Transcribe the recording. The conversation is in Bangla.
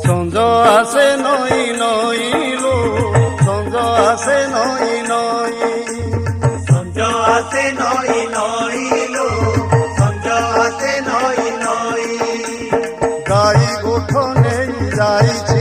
সঞ্জ আছে নই নইলো, সঞ্জ আছে নই নই, সঞ্জ আছে নই নইলো, সঞ্জ আছে নই নই। গাই গোঠনে যাইছে